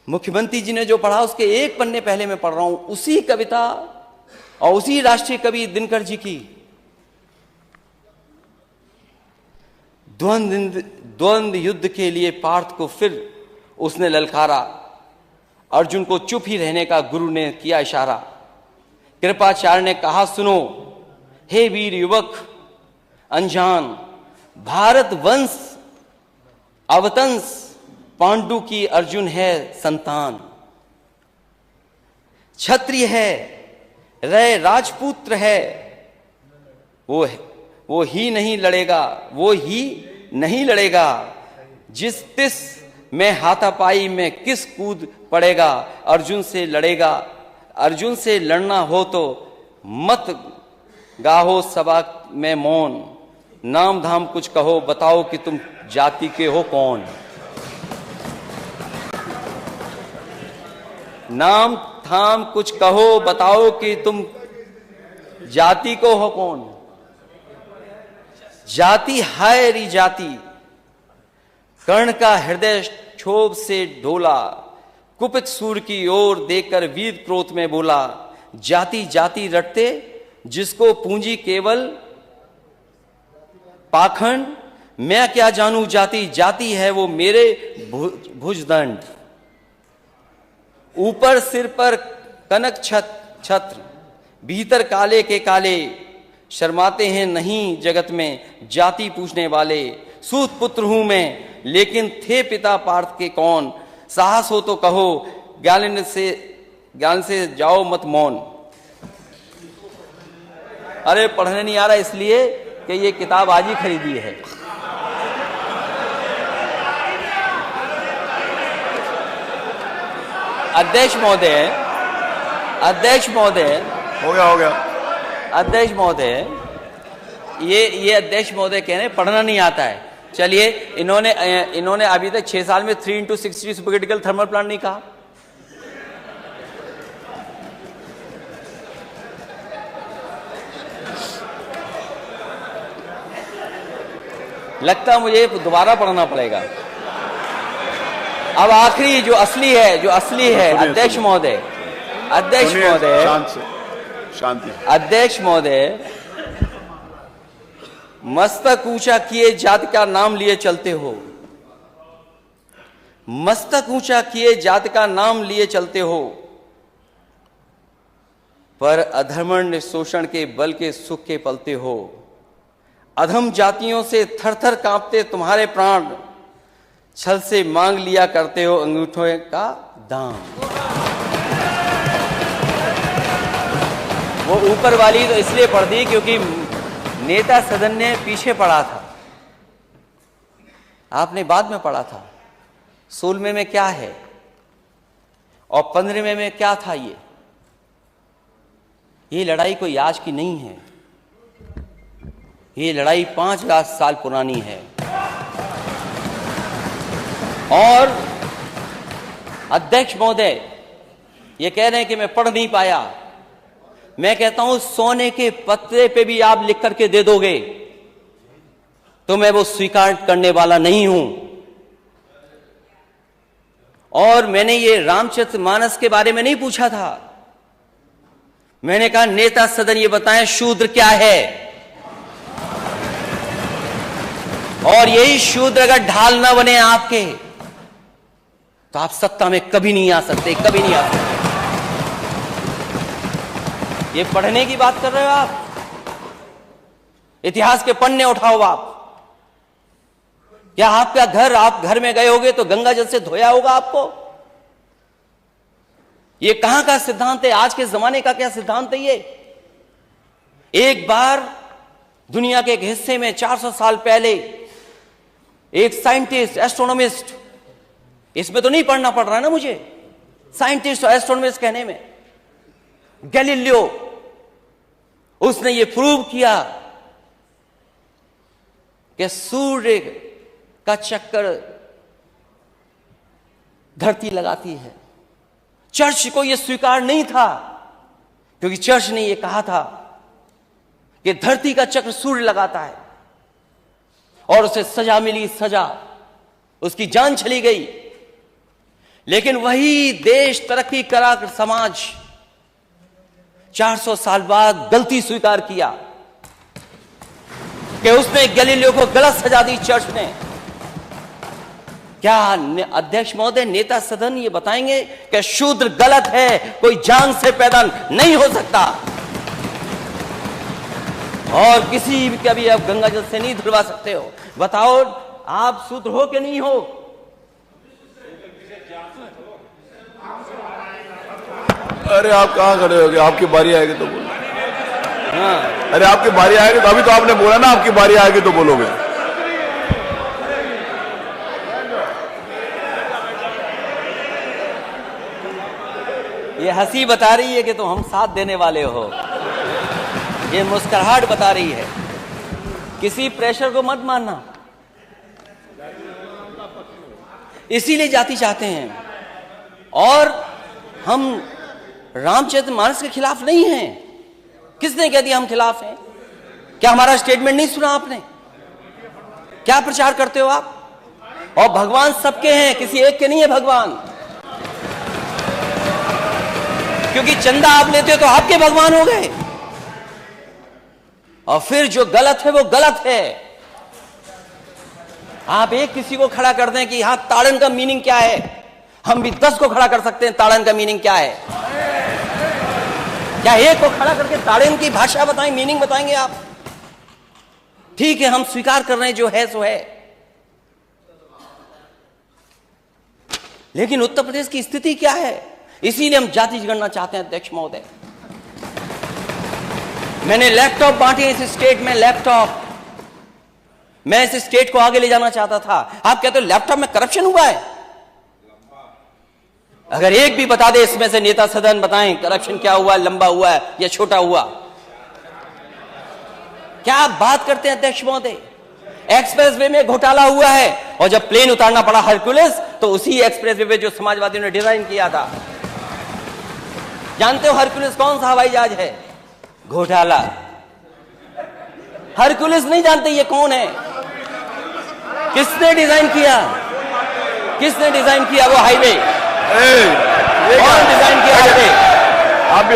मुख्यमंत्री जी ने जो पढ़ा उसके एक पन्ने पहले मैं पढ़ रहा हूं, उसी कविता और उसी राष्ट्रीय कवि दिनकर जी की द्वंद्व युद्ध के लिए पार्थ को फिर उसने ललकारा। अर्जुन को चुप ही रहने का गुरु ने किया इशारा। कृपाचार्य ने कहा सुनो हे वीर युवक अनजान, भारत वंश अवतंस पांडु की अर्जुन है संतान। क्षत्रिय है रय राजपुत्र है, वो ही नहीं लड़ेगा, जिस तिस में हाथापाई में किस कूद पड़ेगा। अर्जुन से लड़ना हो तो मत गाहो सभा में मौन, नाम धाम कुछ कहो बताओ कि तुम जाति के हो कौन। नाम धाम कुछ कहो बताओ कि तुम जाति को हो कौन। जाति है री जाति, कर्ण का हृदय क्षोभ से ढोला, कुपित सूर की ओर देखकर वीर क्रोध में बोला। जाति जाति रटते जिसको पूंजी केवल पाखंड, मैं क्या जानू जाति, जाति है वो मेरे भुजदंड। ऊपर सिर पर कनक छत्र, भीतर काले के काले, शर्माते हैं नहीं जगत में जाति पूछने वाले। सूत पुत्र हूं मैं लेकिन थे पिता पार्थ के कौन, साहस हो तो कहो ज्ञान से जाओ मत मौन। अरे पढ़ने नहीं आ रहा इसलिए कि ये किताब आज ही खरीदी है। अध्यक्ष महोदय हो गया अध्यक्ष महोदय, ये अध्यक्ष महोदय कह रहे हैं पढ़ना नहीं आता है। चलिए इन्होंने अभी तक 6 साल में 3x60 सुपरक्रिटिकल थर्मल प्लांट नहीं कहा। लगता मुझे दोबारा पढ़ना पड़ेगा। अब आखिरी जो असली है अध्यक्ष महोदय, शांति। अध्यक्ष महोदय, मस्तक ऊंचा किए जाति का नाम लिए चलते हो, मस्तक ऊंचा किए जाति का नाम लिए चलते हो, पर अधर्मण्य शोषण के बल के सुख के पलते हो। अधम जातियों से थर थर कांपते तुम्हारे प्राण, छल से मांग लिया करते हो अंगूठों का दाम। वो ऊपर वाली तो इसलिए पढ़ दी क्योंकि नेता सदन ने पीछे पढ़ा था, आपने बाद में पढ़ा था। 16वें में क्या है और 15वें में क्या था। ये लड़ाई कोई आज की नहीं है, ये लड़ाई 5,000 साल पुरानी है। और अध्यक्ष महोदय ये कह रहे हैं कि मैं पढ़ नहीं पाया। मैं कहता हूं सोने के पत्रे पे भी आप लिख करके दे दोगे तो मैं वो स्वीकार करने वाला नहीं हूं। और मैंने ये रामचरितमानस के बारे में नहीं पूछा था, मैंने कहा नेता सदन ये बताएं शूद्र क्या है। और यही शूद्र अगर ढाल ना बने आपके तो आप सत्ता में कभी नहीं आ सकते, कभी नहीं आ सकते। ये पढ़ने की बात कर रहे हो आप, इतिहास के पन्ने उठाओ आप। क्या आपका घर, आप घर में गए होगे तो गंगा जल से धोया होगा आपको। ये कहां का सिद्धांत है, आज के जमाने का क्या सिद्धांत है ये। एक बार दुनिया के एक हिस्से में 400 साल पहले एक साइंटिस्ट, एस्ट्रोनॉमिस्ट, इसमें तो नहीं पढ़ना पड़ रहा है ना मुझे, साइंटिस्ट और एस्ट्रोनॉमिस्ट कहने में, गैलीलियो, उसने ये प्रूव किया कि सूर्य का चक्कर धरती लगाती है। चर्च को यह स्वीकार नहीं था क्योंकि चर्च ने यह कहा था कि धरती का चक्र सूर्य लगाता है, और उसे सजा मिली, सजा, उसकी जान चली गई। लेकिन वही देश तरक्की करा समाज 400 साल बाद गलती स्वीकार किया कि उसने गैलीलियो को गलत सजा दी चर्च ने। क्या अध्यक्ष महोदय, नेता सदन ये बताएंगे कि शूद्र गलत है, कोई जान से पैदा नहीं हो सकता और किसी भी कभी आप गंगा जल से नहीं धुलवा सकते हो? बताओ, आप शूद्र हो कि नहीं हो? अरे आप कहाँ खड़े होगे? आपकी बारी आएगी तो बोलो। हाँ। अरे आपकी बारी आएगी तो, अभी तो आपने बोला ना आपकी बारी आएगी तो बोलोगे। ये हंसी बता रही है कि तुम हम साथ देने वाले हो, ये मुस्कुराहट बता रही है। किसी प्रेशर को मत मानना, इसीलिए जाति चाहते हैं। और हम रामचरितमानस के खिलाफ नहीं हैं। किसने कह दिया हम खिलाफ हैं? क्या हमारा स्टेटमेंट नहीं सुना आपने? क्या प्रचार करते हो आप? और भगवान सबके हैं, किसी एक के नहीं है भगवान। क्योंकि चंदा आप लेते हो तो आपके भगवान हो गए, और फिर जो गलत है वो गलत है। आप एक किसी को खड़ा कर दें कि हां ताड़न का मीनिंग क्या है, हम भी 10 को खड़ा कर सकते हैं ताड़न का मीनिंग क्या है। क्या एक को खड़ा करके ताड़न की भाषा बताएं, मीनिंग बताएंगे आप? ठीक है, हम स्वीकार कर रहे हैं जो है सो है, लेकिन उत्तर प्रदेश की स्थिति क्या है? इसीलिए हम जाति जनगणना चाहते हैं अध्यक्ष महोदय। मैंने लैपटॉप बांटे इस स्टेट में, लैपटॉप। मैं इस स्टेट को आगे ले जाना चाहता था। आप कहते हो लैपटॉप में करप्शन हुआ है? अगर एक भी बता दे इसमें से नेता सदन, बताएं करप्शन क्या हुआ, लंबा हुआ है या छोटा हुआ? क्या आप बात करते हैं अध्यक्ष महोदय? एक्सप्रेसवे में घोटाला हुआ है, और जब प्लेन उतारना पड़ा हरक्यूलिस, तो उसी एक्सप्रेसवे पे जो समाजवादियों ने डिजाइन किया था। जानते हो हरक्यूलिस कौन सा हवाई जहाज है? घोटाला। हरक्यूलिस नहीं जानते ये कौन है? किसने डिजाइन किया? किसने डिजाइन किया वो हाईवे? कौन डिजाइन किया हाईवे? आप भी